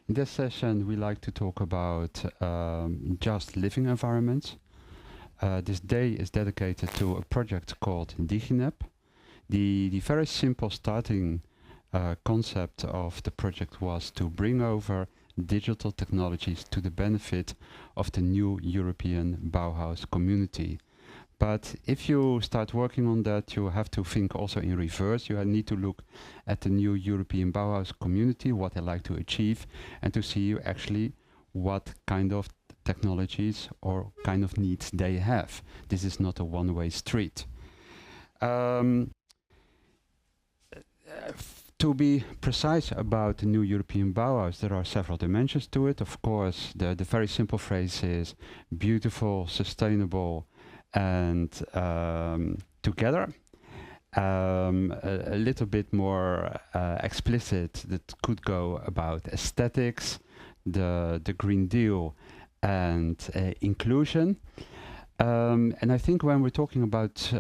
In this session, we like to talk about just living environments. This day is dedicated to a project called digiNEB. The very simple starting concept of the project was to bring over digital technologies to the benefit of the new European Bauhaus community. But if you start working on that, you have to think also in reverse. You need to look at the new European Bauhaus community, what they like to achieve, and to see actually what kind of technologies or kind of needs they have. This is not a one-way street. To be precise about the new European Bauhaus, there are several dimensions to it. Of course, the very simple phrase is beautiful, sustainable, and together. A little bit more explicit, that could go about aesthetics, the Green Deal, and inclusion. And I think when we're talking about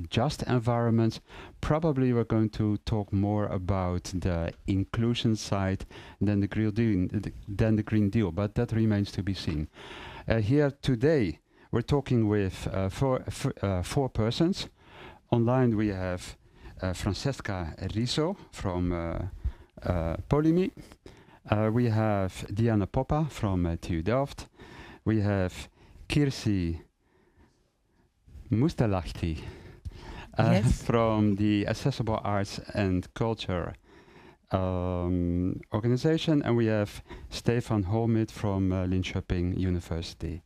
just environments, probably we're going to talk more about the inclusion side than the Green Deal, but that remains to be seen. Here today, we're talking with four persons. Online we have Francesca Rizzo from Polymi. We have Diana Popa from TU Delft. We have Kirsi Mustalahti from the Accessible Arts and Culture organization. And we have Stefan Holmlid from Linköping University.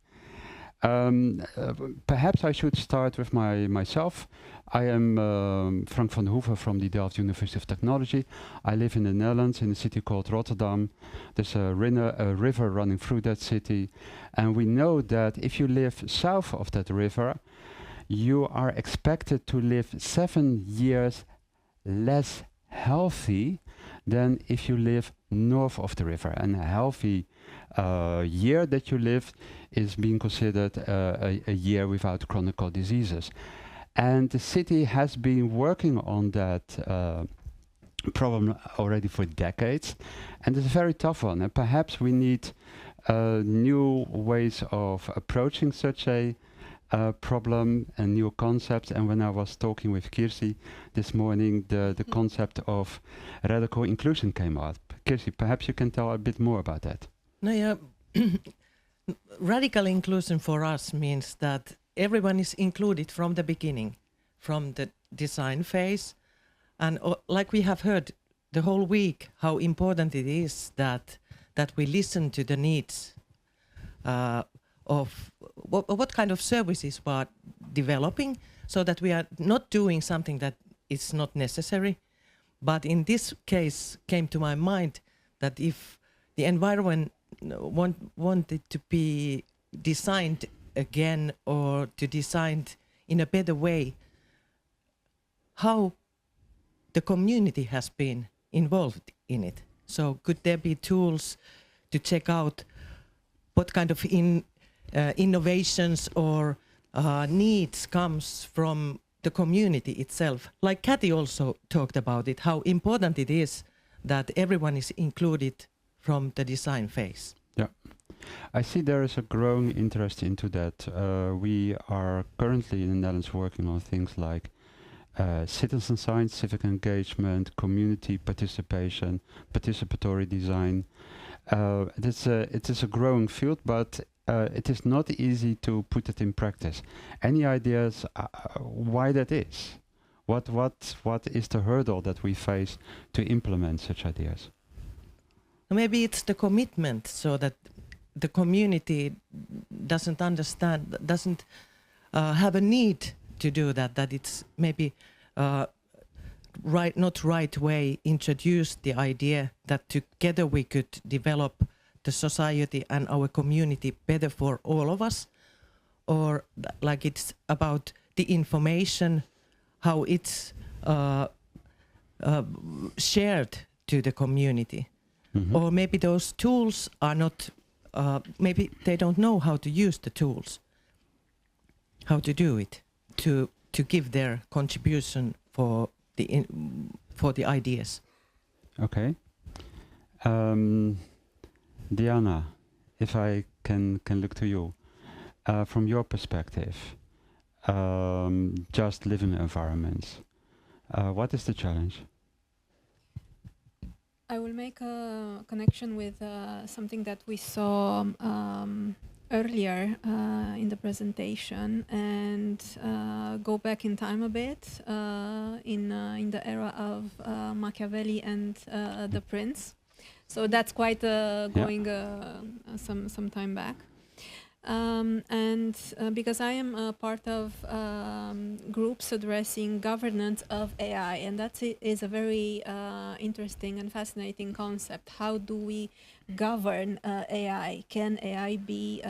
Perhaps I should start with myself. I am Frank van Hoeven from the Delft University of Technology. I live in the Netherlands in a city called Rotterdam. There's a river running through that city. And we know that if you live south of that river, you are expected to live 7 years less healthy than if you live north of the river. And a healthy year that you live is being considered a year without chronic diseases. And the city has been working on that problem already for decades. And it's a very tough one. And perhaps we need new ways of approaching such a problem and new concepts. And when I was talking with Kirsi this morning, the concept of radical inclusion came up. Kirsi, perhaps you can tell a bit more about that. No, yeah. Radical inclusion for us means that everyone is included from the beginning, from the design phase. And like we have heard the whole week, how important it is that we listen to the needs of what kind of services we are developing, so that we are not doing something that is not necessary. But in this case, came to my mind that if the environment wanted to be designed again, or to design in a better way, how the community has been involved in it. So could there be tools to check out what kind of innovations or needs comes from the community itself? Like Kathy also talked about it, how important it is that everyone is included from the design phase. Yeah, I see there is a growing interest into that. We are currently in the Netherlands working on things like citizen science, civic engagement, community participation, participatory design. It is a growing field, but it is not easy to put it in practice. Any ideas why that is? What is the hurdle that we face to implement such ideas? Maybe it's the commitment, so that the community doesn't understand, doesn't have a need to do that, that it's maybe not right way introduce the idea that together we could develop the society and our community better for all of us, or like it's about the information, how it's shared to the community. Mm-hmm. Or maybe those tools are not, maybe they don't know how to use the tools, how to do it, to give their contribution for the ideas. Okay. Diana, if I can look to you, from your perspective, just living environments, what is the challenge? I will make a connection with something that we saw earlier in the presentation and go back in time a bit in the era of Machiavelli and the Prince. So that's quite going some time back. And because I am a part of groups addressing governance of AI, and that is a very interesting and fascinating concept. How do we govern AI? Can AI be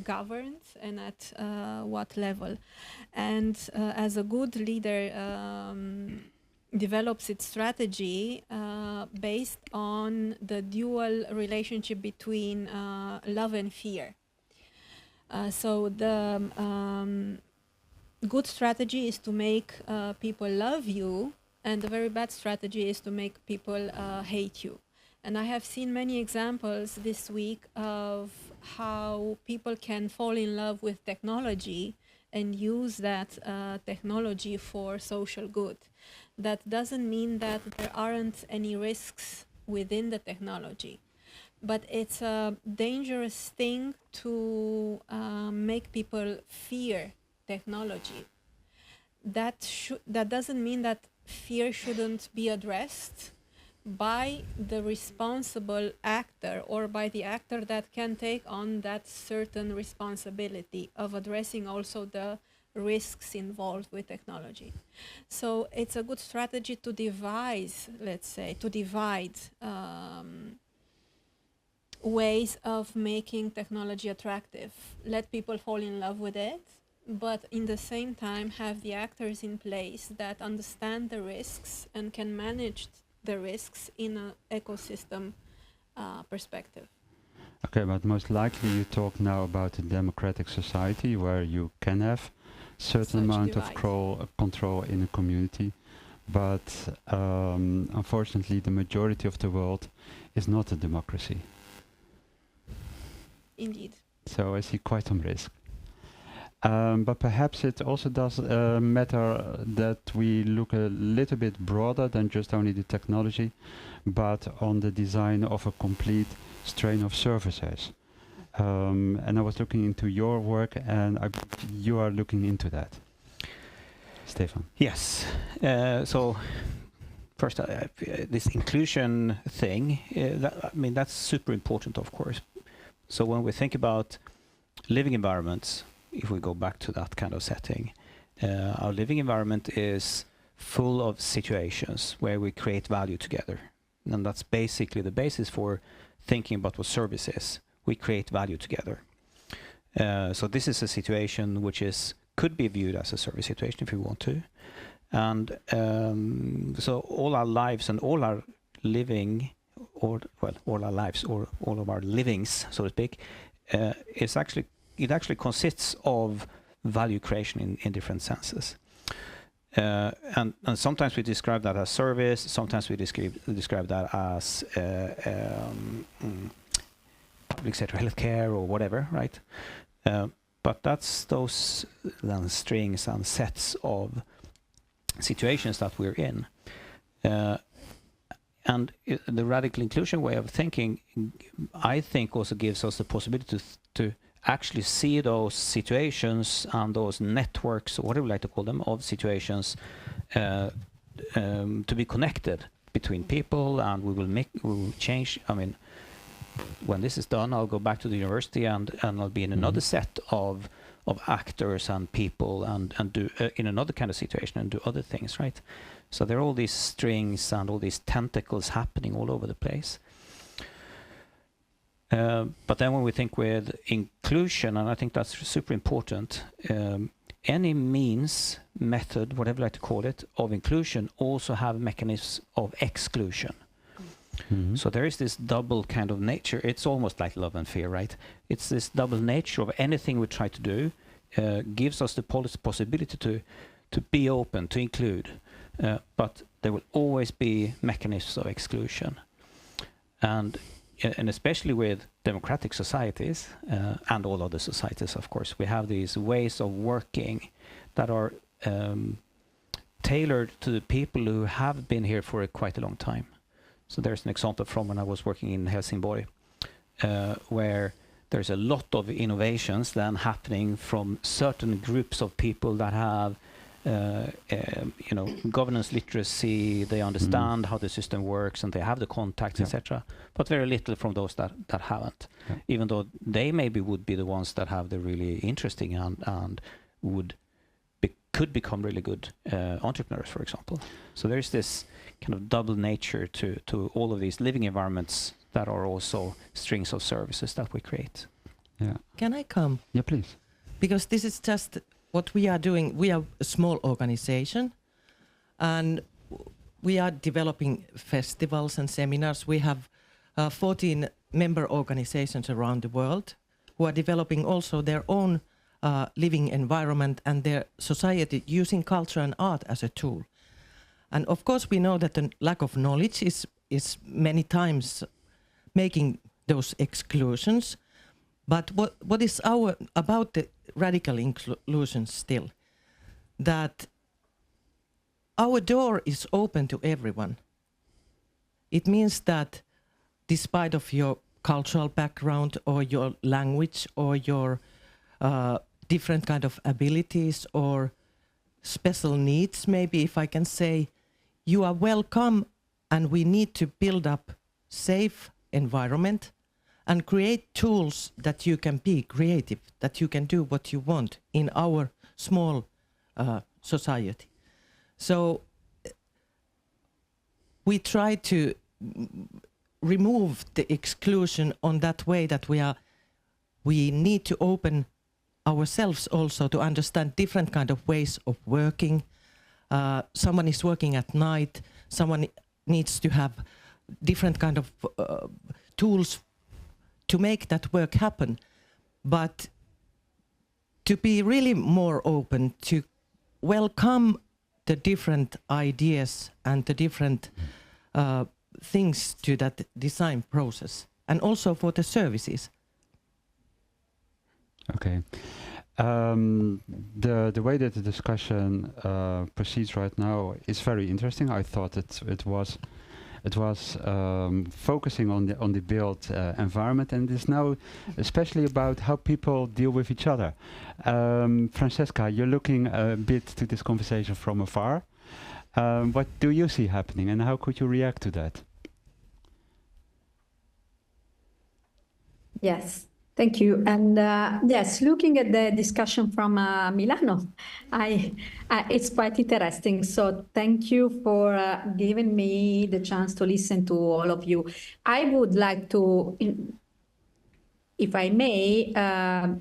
governed, and at what level? And as a good leader develops its strategy based on the dual relationship between love and fear. So the good strategy is to make people love you, and the very bad strategy is to make people hate you. And I have seen many examples this week of how people can fall in love with technology and use that technology for social good. That doesn't mean that there aren't any risks within the technology. But it's a dangerous thing to make people fear technology. That doesn't mean that fear shouldn't be addressed by the responsible actor or by the actor that can take on that certain responsibility of addressing also the risks involved with technology. So it's a good strategy to devise, let's say, to divide ways of making technology attractive. Let people fall in love with it, but in the same time have the actors in place that understand the risks and can manage the risks in an ecosystem perspective. Okay, but most likely you talk now about a democratic society where you can have certain amount of control in a community, but unfortunately the majority of the world is not a democracy. Indeed. So I see quite some risk. But perhaps it also does matter that we look a little bit broader than just only the technology, but on the design of a complete strain of services. And I was looking into your work, and you are looking into that. Stefan. Yes. So first, this inclusion thing, that's super important, of course. So when we think about living environments, if we go back to that kind of setting, our living environment is full of situations where we create value together. And that's basically the basis for thinking about what service is. We create value together. So this is a situation which could be viewed as a service situation if you want to. And so all our lives and all our living, all our lives or all of our livings, so to speak, it actually consists of value creation in different senses. And sometimes we describe that as service, sometimes we describe that as public sector healthcare or whatever, right? But that's those then strings and sets of situations that we're in. And the radical inclusion way of thinking, I think, also gives us the possibility to actually see those situations and those networks, or whatever you like to call them, of situations to be connected between people, and we will change. I mean, when this is done, I'll go back to the university and I'll be in another set of actors and people and do in another kind of situation and do other things, right? So there are all these strings and all these tentacles happening all over the place. But then when we think with inclusion, and I think that's super important, any means, method, whatever you like to call it, of inclusion also have mechanisms of exclusion. Mm-hmm. So there is this double kind of nature. It's almost like love and fear, right? It's this double nature of anything we try to do gives us the possibility to be open, to include, but there will always be mechanisms of exclusion. And especially with democratic societies and all other societies, of course, we have these ways of working that are tailored to the people who have been here for quite a long time. So there's an example from when I was working in Helsingborg, where there's a lot of innovations then happening from certain groups of people that have governance literacy, they understand how the system works and they have the contacts, etc. But very little from those that haven't, even though they maybe would be the ones that have the really interesting and could become really good entrepreneurs, for example. So there's this kind of double nature to all of these living environments that are also strings of services that we create. Yeah. Can I come? Yeah, please. Because this is just what we are doing. We are a small organization and we are developing festivals and seminars. We have 14 member organizations around the world who are developing also their own living environment and their society using culture and art as a tool. And of course, we know that the lack of knowledge is many times making those exclusions. But what is about the radical inclusion still? That our door is open to everyone. It means that despite of your cultural background or your language or your different kind of abilities or special needs, maybe if I can say, you are welcome, and we need to build up safe environment and create tools that you can be creative, that you can do what you want in our small society. So we try to remove the exclusion on that way that we need to open ourselves also to understand different kind of ways of working. Someone is working at night, someone needs to have different kind of tools to make that work happen. But to be really more open, to welcome the different ideas and the different things to that design process, and also for the services. Okay. The way that the discussion proceeds right now is very interesting. I thought it was focusing on the built environment, and is now especially about how people deal with each other. Francesca, you're looking a bit to this conversation from afar. What do you see happening, and how could you react to that? Yes. Thank you. And yes, looking at the discussion from Milano, it's quite interesting. So thank you for giving me the chance to listen to all of you. I would like to, if I may,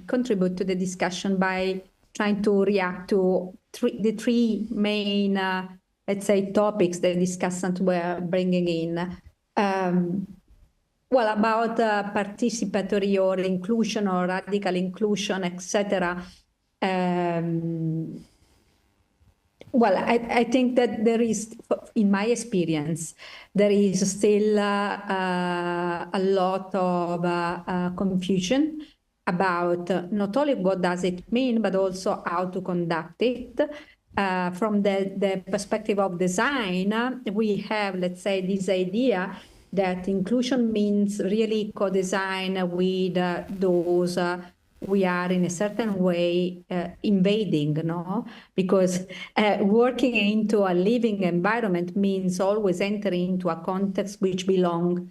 contribute to the discussion by trying to react to the three main, let's say, topics the discussants were bringing in. Well, about participatory or inclusion or radical inclusion, etc. Well, I think that there is, in my experience, there is still a lot of confusion about not only what does it mean, but also how to conduct it. From the perspective of design, we have, let's say, this idea that inclusion means really co-design with those we are in a certain way invading, no? Because working into a living environment means always entering into a context which belongs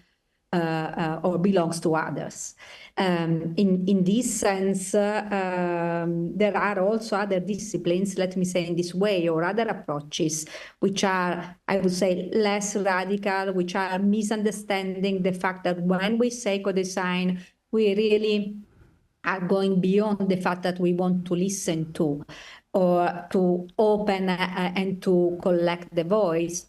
to others. In this sense, there are also other disciplines, let me say in this way, or other approaches, which are, I would say, less radical, which are misunderstanding the fact that when we say co-design, we really are going beyond the fact that we want to listen to, or to open and to collect the voice,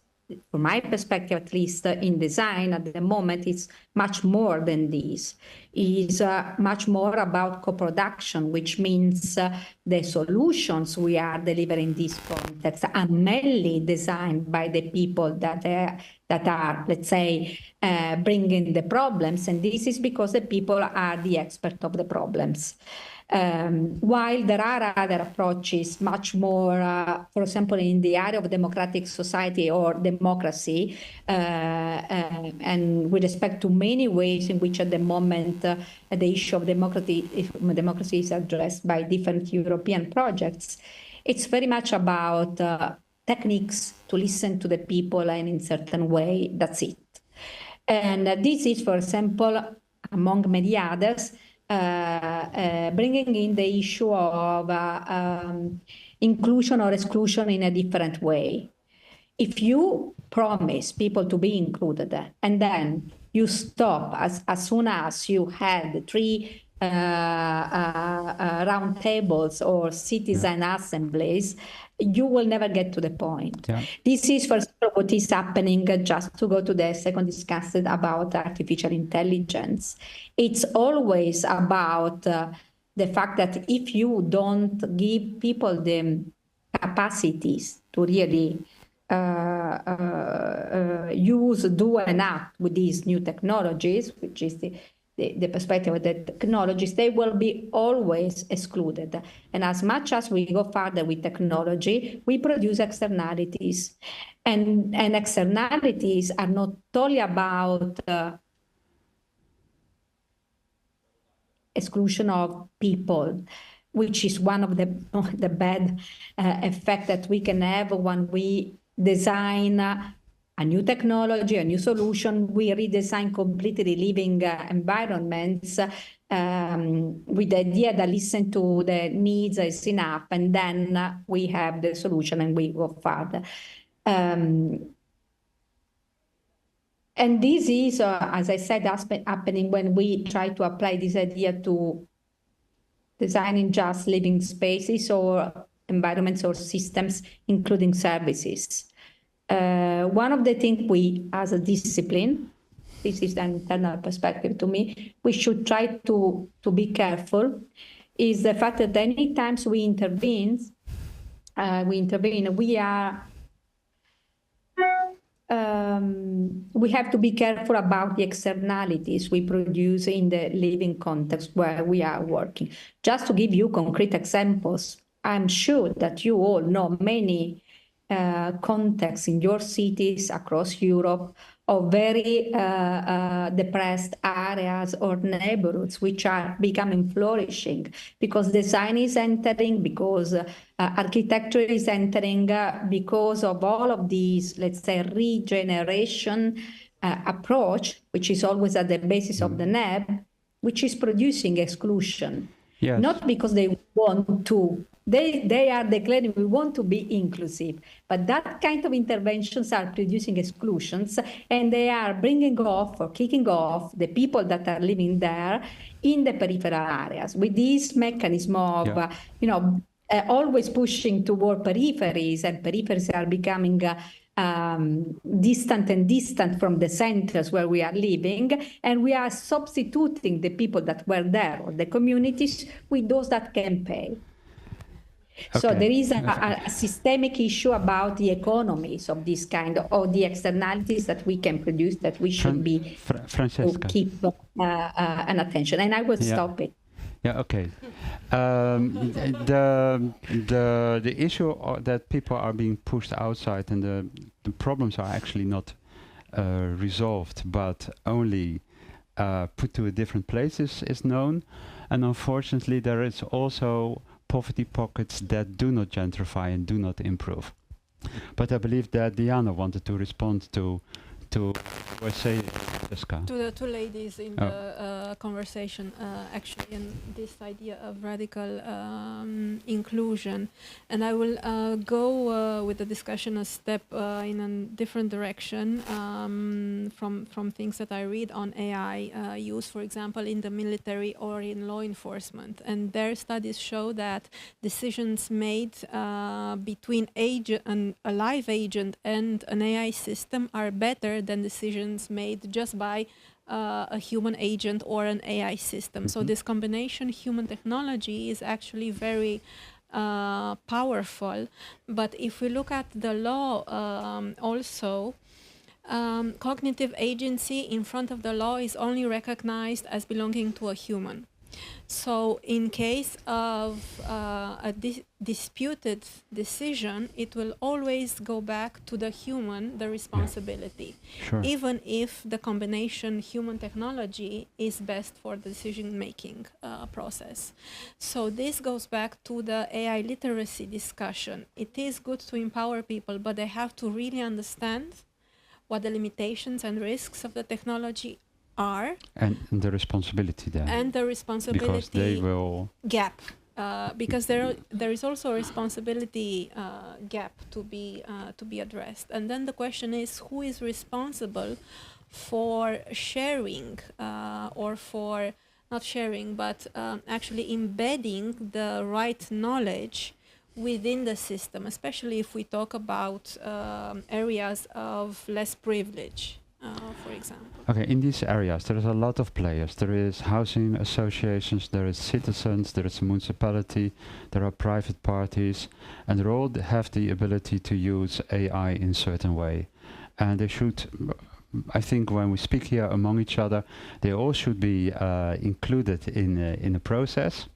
from my perspective, at least in design at the moment, it's much more than this. It's much more about co-production, which means the solutions we are delivering in this context are mainly designed by the people that are, let's say, bringing the problems. And this is because the people are the expert of the problems. While there are other approaches, much more, for example, in the area of democratic society or democracy, and with respect to many ways in which at the moment the issue of democracy is addressed by different European projects, it's very much about techniques to listen to the people and in a certain way, that's it. And this is, for example, among many others, bringing in the issue of inclusion or exclusion in a different way. If you promise people to be included and then you stop as soon as you had 3 round tables or citizen assemblies, you will never get to the point. Yeah. This is, for example, what is happening, just to go to the second discussion about artificial intelligence. It's always about the fact that if you don't give people the capacities to really use, do, and act with these new technologies, which is the perspective of the technologies, they will be always excluded. And as much as we go further with technology, we produce externalities. And externalities are not only about exclusion of people, which is one of the bad effects that we can have when we design a new technology, a new solution. We redesign completely living environments with the idea that listen to the needs is enough, and then we have the solution and we go further. And this is, as I said, happening when we try to apply this idea to designing just living spaces or environments or systems, including services. One of the things we, as a discipline, this is an internal perspective to me, we should try to be careful, is the fact that any times we intervene, we have to be careful about the externalities we produce in the living context where we are working. Just to give you concrete examples, I'm sure that you all know many contexts in your cities across Europe of very depressed areas or neighborhoods which are becoming flourishing because design is entering, because architecture is entering, because of all of these, let's say, regeneration approach, which is always at the basis of the NEB, which is producing exclusion. Yes. Not because they want to. They are declaring we want to be inclusive, but that kind of interventions are producing exclusions, and they are bringing off or kicking off the people that are living there in the peripheral areas with this mechanism of, always pushing toward peripheries, and peripheries are becoming distant from the centers where we are living, and we are substituting the people that were there or the communities with those that can pay. Okay. So there is a systemic issue about the economies of this kind of the externalities that we can produce that we should be Francesca. Keep an attention. And I will stop it. Yeah. Okay. The issue that people are being pushed outside and the problems are actually not resolved, but only put to a different places is known, and unfortunately there is also poverty pockets that do not gentrify and do not improve. But I believe that Diana wanted to respond to say Francesca. To the two ladies in the conversation, actually, and this idea of radical inclusion. And I will go with the discussion a step in a different direction. from things that I read on AI use, for example, in the military or in law enforcement. And their studies show that decisions made between a live agent and an AI system are better than decisions made just by a human agent or an AI system. So this combination human technology is actually very powerful. But if we look at the law also, cognitive agency in front of the law is only recognized as belonging to a human. So in case of a disputed decision, it will always go back to the human, the responsibility, even if the combination human technology is best for the decision-making process. So this goes back to the AI literacy discussion. It is good to empower people, but they have to really understand what the limitations and risks of the technology are, and the responsibility there, and the responsibility because they will gap, because there is also a responsibility gap to be addressed. And then the question is, who is responsible for sharing or for not sharing, but actually embedding the right knowledge within the system, especially if we talk about areas of less privilege. For example. Okay, in these areas there is a lot of players. There is housing associations, there is citizens, there is a municipality, there are private parties, and they all have the ability to use AI in a certain way. And they should, I think when we speak here among each other, they all should be included in the process.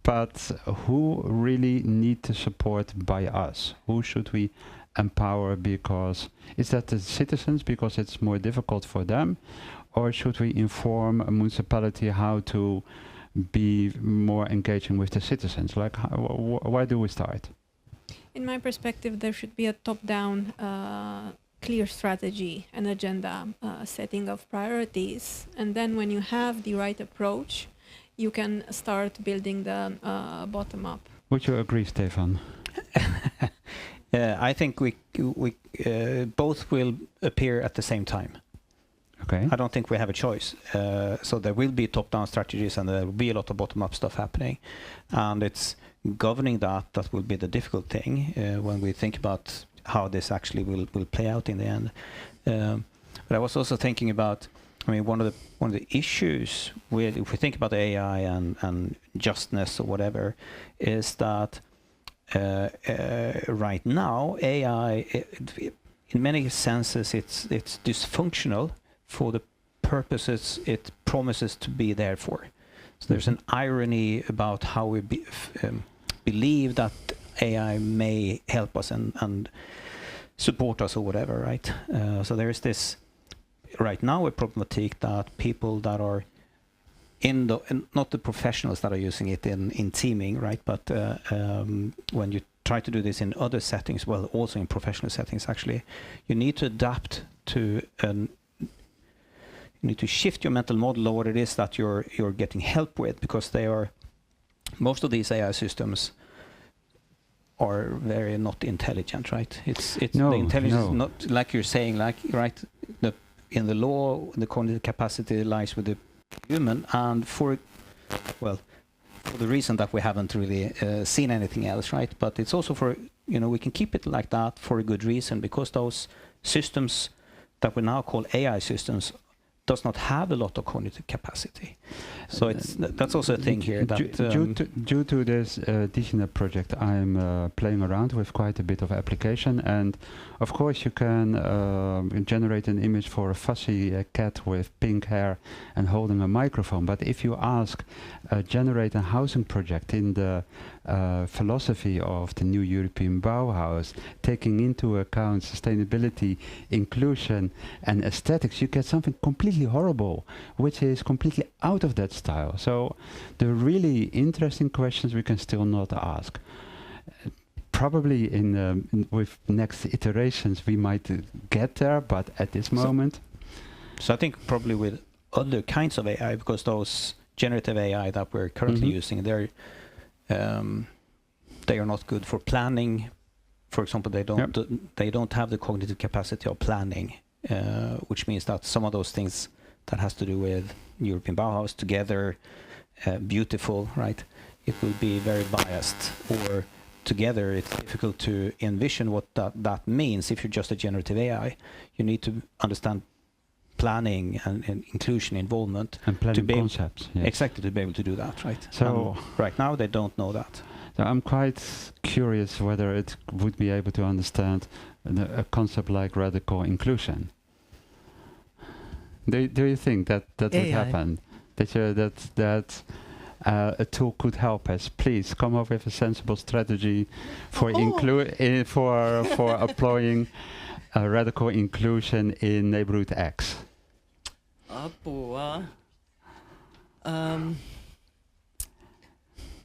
But who really need the support by us? Who should we empower? Because is that the citizens because it's more difficult for them, or should we inform a municipality how to be more engaging with the citizens? Like, why do we start? In my perspective, there should be a top-down clear strategy and agenda setting of priorities, and then when you have the right approach, you can start building the bottom-up. Would you agree, Stefan? I think we both will appear at the same time. Okay. I don't think we have a choice. So there will be top-down strategies and there will be a lot of bottom-up stuff happening. And it's governing that will be the difficult thing when we think about how this actually will play out in the end. But I was also thinking about, I mean, one of the issues with, if we think about AI and justness or whatever, is that right now AI, in many senses, it's dysfunctional for the purposes it promises to be there for. So there's an irony about how we believe that AI may help us and support us or whatever, right? So there is this right now a problematic that people that are in the, and not the professionals that are using it in teaming, right? But when you try to do this in other settings, well, also in professional settings, actually, you need to adapt to you need to shift your mental model of what it is that you're getting help with, because they are, most of these AI systems are very not intelligent, right? It's the intelligence is not like you're saying, like, right? In the law, the cognitive capacity lies with the human, and for the reason that we haven't really seen anything else, right? But it's also for, we can keep it like that for a good reason, because those systems that we now call AI systems does not have a lot of cognitive capacity. So that's also a thing here. That due to this digiNEB project, I'm playing around with quite a bit of application, and of course you can generate an image for a fuzzy cat with pink hair and holding a microphone. But if you ask generate a housing project in the philosophy of the new European Bauhaus, taking into account sustainability, inclusion and aesthetics, you get something completely horrible, which is completely out of that style. So the really interesting questions we can still not ask. Probably with next iterations we might get there, but at this moment. So I think probably with other kinds of AI, because those generative AI that we're currently using, they are not good for planning for example, they don't have the cognitive capacity of planning, which means that some of those things that has to do with European Bauhaus together, beautiful, right? It will be very biased, or together it's difficult to envision what that means. If you're just a generative AI, you need to understand planning and inclusion, involvement, and planning concepts. Yes. Exactly, to be able to do that, right? So right now they don't know that. So I'm quite curious whether it would be able to understand a concept like radical inclusion. Do you think that would happen? That a tool could help us? Please come up with a sensible strategy for for applying radical inclusion in neighborhood X. Apua.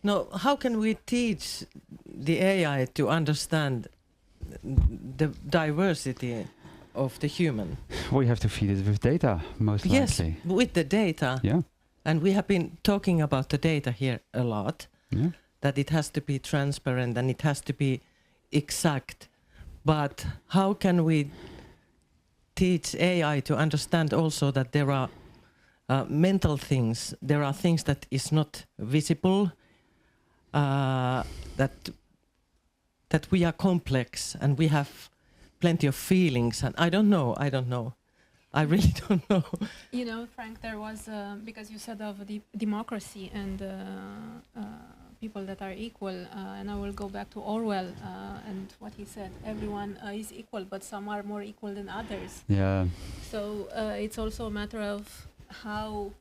No, how can we teach the AI to understand the diversity of the human? We have to feed it with data, most likely. Yes, with the data. Yeah. And we have been talking about the data here a lot, Yeah. that it has to be transparent and it has to be exact. But how can we teach AI to understand also that there are mental things, there are things that is not visible, that we are complex and we have plenty of feelings, and I don't know. I really don't know. You know, Frank, there was, because you said of democracy and people that are equal, and I will go back to Orwell and what he said, everyone is equal, but some are more equal than others. Yeah. So it's also a matter of how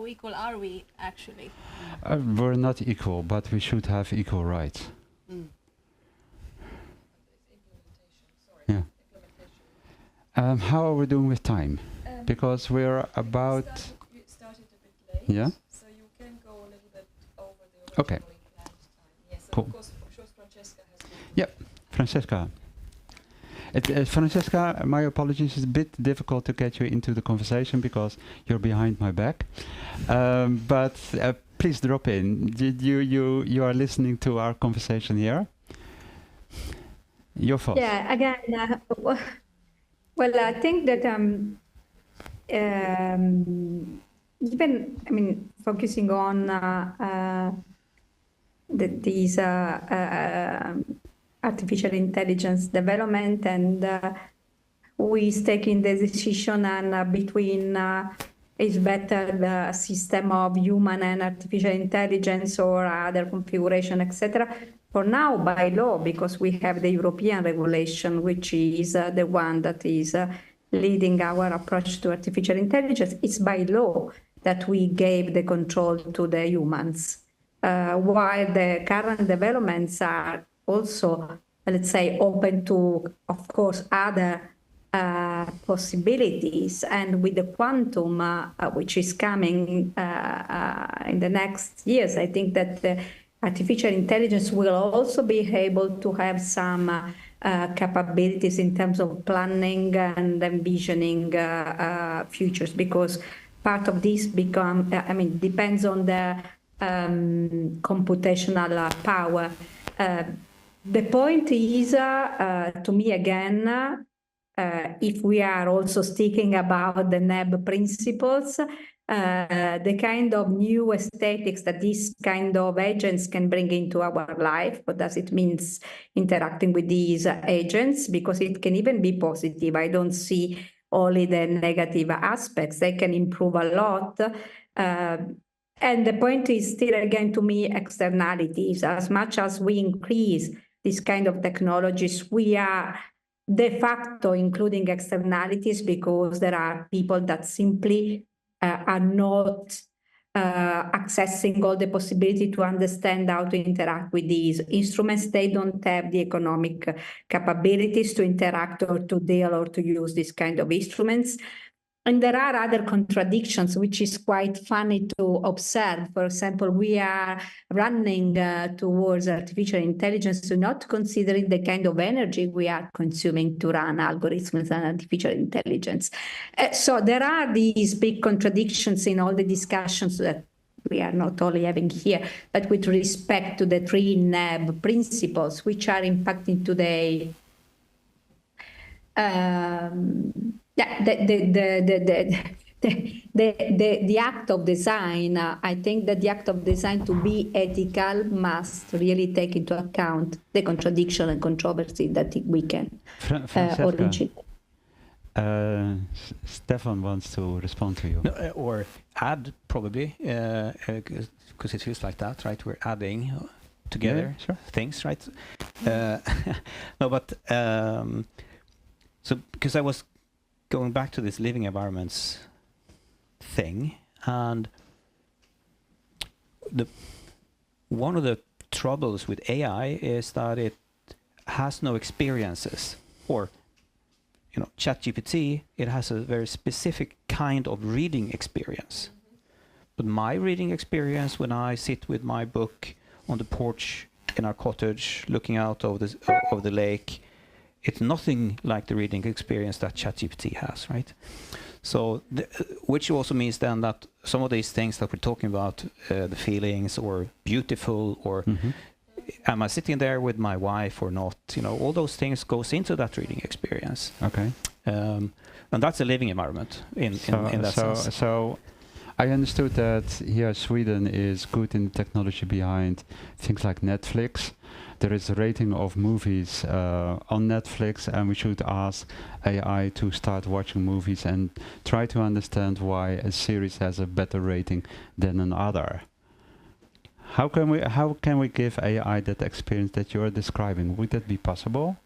equal are we actually? We're not equal, but we should have equal rights. Mm. Yeah. How are we doing with time? Because we're about... We started a bit late. Yeah. So you can go a little bit over the Okay. originally planned time. Yes. Cool. Of course, Francesca has been. Yep, Francesca. Francesca, my apologies, it's a bit difficult to get you into the conversation because you're behind my back. But please drop in. You are listening to our conversation here. Your thoughts? Yeah, again, well, I think that even, focusing on these artificial intelligence development, and who is taking the decision and between is better the system of human and artificial intelligence or other configuration, etc. For now, by law, because we have the European regulation, which is the one that is leading our approach to artificial intelligence, it's by law that we gave the control to the humans. While the current developments are also, let's say, open to, of course, other possibilities, and with the quantum, which is coming in the next years, I think that artificial intelligence will also be able to have some capabilities in terms of planning and envisioning futures, because part of this depends on the computational power. The point is, to me again, if we are also speaking about the NEB principles, the kind of new aesthetics that these kind of agents can bring into our life. What does it mean interacting with these agents? Because it can even be positive. I don't see only the negative aspects. They can improve a lot. And the point is still, again, to me, externalities. As much as we increase this kind of technologies, we are de facto including externalities, because there are people that simply are not accessing all the possibility to understand how to interact with these instruments. They don't have the economic capabilities to interact or to deal or to use this kind of instruments. And there are other contradictions, which is quite funny to observe. For example, we are running towards artificial intelligence, so not considering the kind of energy we are consuming to run algorithms and artificial intelligence. So there are these big contradictions in all the discussions that we are not only having here, but with respect to the three NEB principles, which are impacting today. The act of design, I think that the act of design to be ethical must really take into account the contradiction and controversy that we can originate. Stefan wants to respond to you. No, or add, probably, because it feels like that, right? We're adding together things, right? No, but so because I was going back to this living environments thing, and one of the troubles with AI is that it has no experiences, or ChatGPT, it has a very specific kind of reading experience. But my reading experience, when I sit with my book on the porch in our cottage, looking out over the lake, it's nothing like the reading experience that ChatGPT has, right? So, which also means then that some of these things that we're talking about, the feelings or beautiful, or am I sitting there with my wife or not? All those things goes into that reading experience. Okay. And that's a living environment in that sense. So I understood that here Sweden is good in the technology behind things like Netflix. There is a rating of movies on Netflix, and we should ask AI to start watching movies and try to understand why a series has a better rating than another. How can we give AI that experience that you're describing? Would that be possible?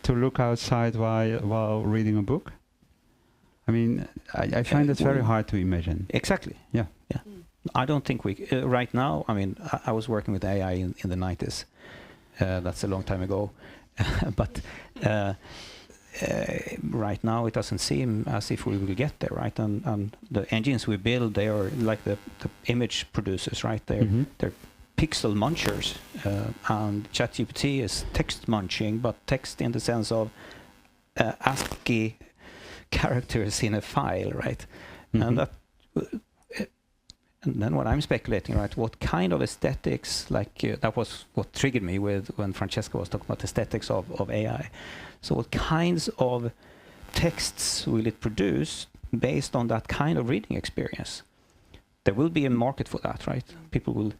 To look outside while reading a book? I mean, I find it very hard to imagine. Exactly. Yeah. I don't think we right now. I mean, I was working with AI in the 90s. That's a long time ago, but right now it doesn't seem as if we will get there, right? And the engines we build, they are like the image producers, right? They're pixel munchers, and ChatGPT is text munching, but text in the sense of ASCII characters in a file, right? And then what I'm speculating, right? What kind of aesthetics, that was what triggered me when Francesca was talking about aesthetics of AI. So what kinds of texts will it produce based on that kind of reading experience? There will be a market for that, right? People will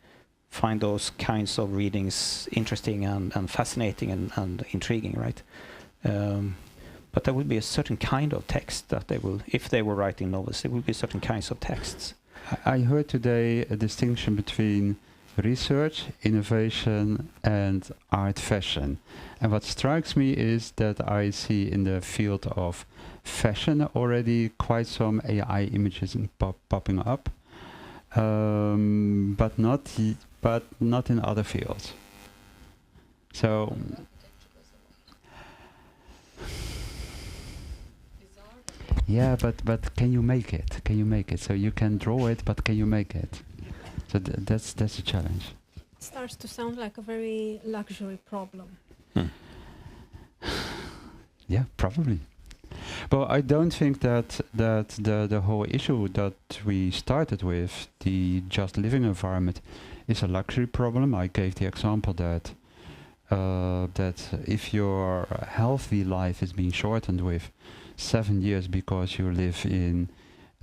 find those kinds of readings interesting and fascinating and intriguing, right? But there will be a certain kind of text that they will, if they were writing novels, there will be certain kinds of texts. I heard today a distinction between research, innovation, and art fashion. And what strikes me is that I see in the field of fashion already quite some AI images popping up, but not in other fields. So. Yeah, but can you make it? Can you make it? So you can draw it, but can you make it? So that's a challenge. It starts to sound like a very luxury problem. Yeah, probably. But I don't think that the whole issue that we started with, the just living environment, is a luxury problem. I gave the example that if your healthy life is being shortened with 7 years because you live in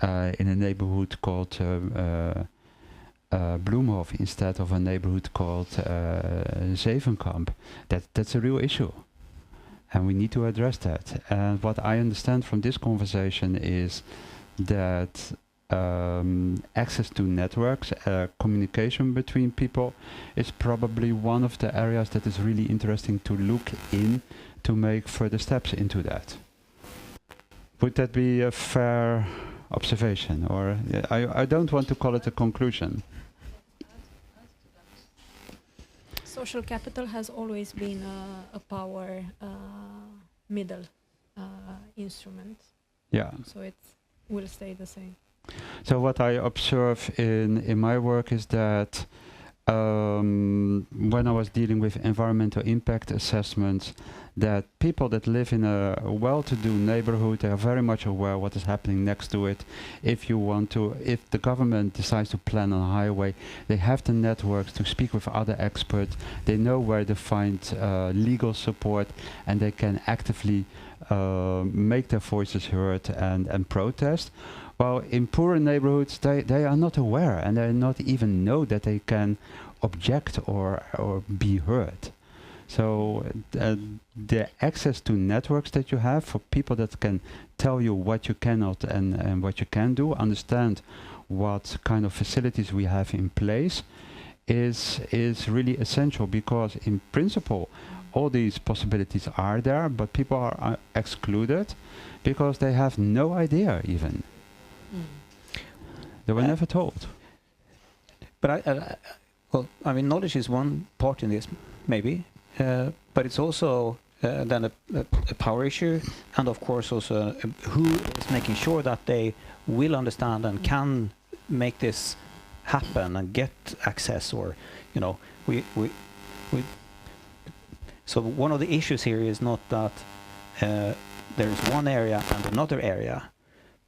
a neighborhood called Bloemhof instead of a neighborhood called Zevenkamp, that's a real issue, and we need to address that. And what I understand from this conversation is that access to networks, communication between people, is probably one of the areas that is really interesting to look in to make further steps into that. Would that be a fair observation? Or I don't want to call it a conclusion. Social capital has always been a power middle instrument. Yeah. So it will stay the same. So what I observe in my work is that when I was dealing with environmental impact assessments, that people that live in a well-to-do neighborhood, they are very much aware what is happening next to it. If the government decides to plan on a highway, they have the networks to speak with other experts. They know where to find legal support, and they can actively make their voices heard and protest. Well, in poorer neighborhoods, they are not aware, and they not even know that they can object or be heard. So the access to networks that you have for people that can tell you what you cannot and what you can do, understand what kind of facilities we have in place, is really essential, because in principle all these possibilities are there, but people are excluded because they have no idea even. They were never told. But I mean, knowledge is one part in this, maybe, but it's also then a power issue, and of course also who is making sure that they will understand and can make this happen and get access, or we. So one of the issues here is not that there is one area and another area,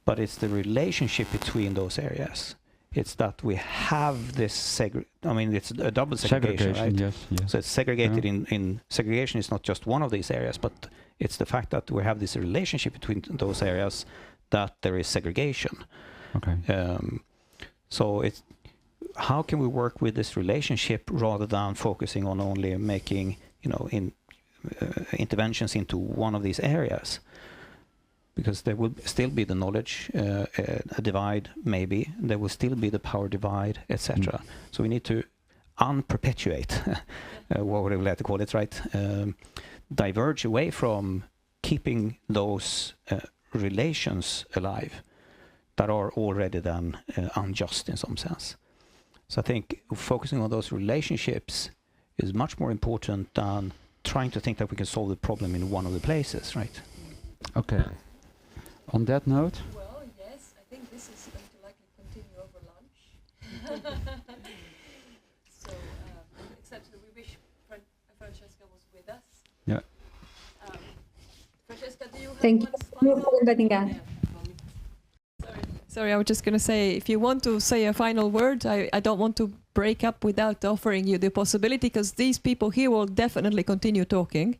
but it's the relationship between those areas. It's that we have this it's a double segregation, right? Yes. So it's segregated in segregation is not just one of these areas, but it's the fact that we have this relationship between those areas that there is segregation. Okay. So it's how can we work with this relationship rather than focusing on only making interventions into one of these areas? Because there will still be the knowledge a divide, maybe there will still be the power divide, etc. So we need to unperpetuate, what would I like to call it, right? Diverge away from keeping those relations alive that are already then unjust in some sense. So I think focusing on those relationships is much more important than trying to think that we can solve the problem in one of the places, right? Okay. On that note? Well, yes, I think this is going to likely continue over lunch. So, except that we wish Francesca was with us. Yeah. Francesca, do you have Thank you for inviting us. Sorry, I was just going to say, if you want to say a final word, I don't want to break up without offering you the possibility, because these people here will definitely continue talking.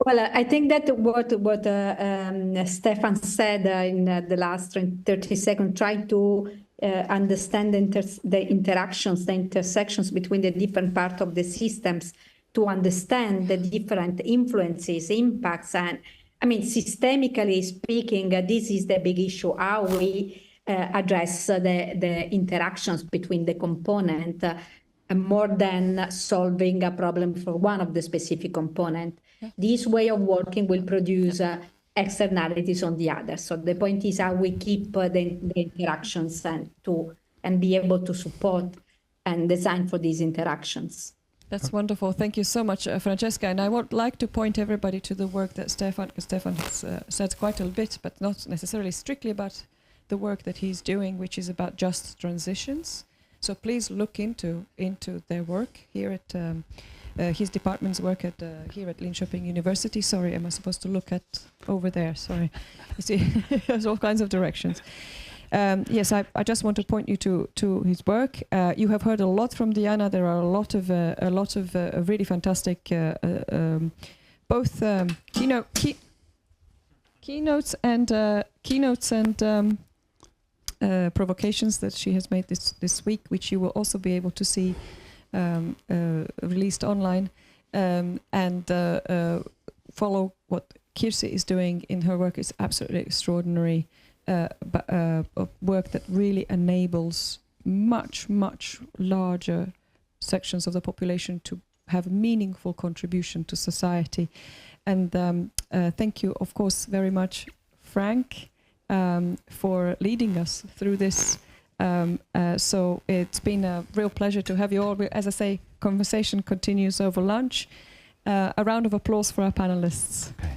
Well, I think that what Stefan said in the last 30 seconds, try to understand the interactions, the intersections between the different parts of the systems, to understand the different influences, impacts, and I mean, systemically speaking, this is the big issue, how we address the interactions between the component more than solving a problem for one of the specific component. Yeah. This way of working will produce externalities on the other. So the point is how we keep the interactions and be able to support and design for these interactions. That's wonderful. Thank you so much, Francesca. And I would like to point everybody to the work that Stefan has said quite a bit, but not necessarily strictly about the work that he's doing, which is about just transitions. So please look into their work here at his department's work at here at Linköping University. Sorry, am I supposed to look at over there? Sorry, you see, there's all kinds of directions. Yes, I just want to point you to his work. You have heard a lot from Diana. There are a lot of really fantastic both keynotes and provocations that she has made this week, which you will also be able to see released online, and follow what Kirsi is doing in her work. Is absolutely extraordinary. Work that really enables much larger sections of the population to have a meaningful contribution to society. And thank you, of course, very much, Frank, for leading us through this. So it's been a real pleasure to have you all. As I say, conversation continues over lunch. A round of applause for our panelists. Okay.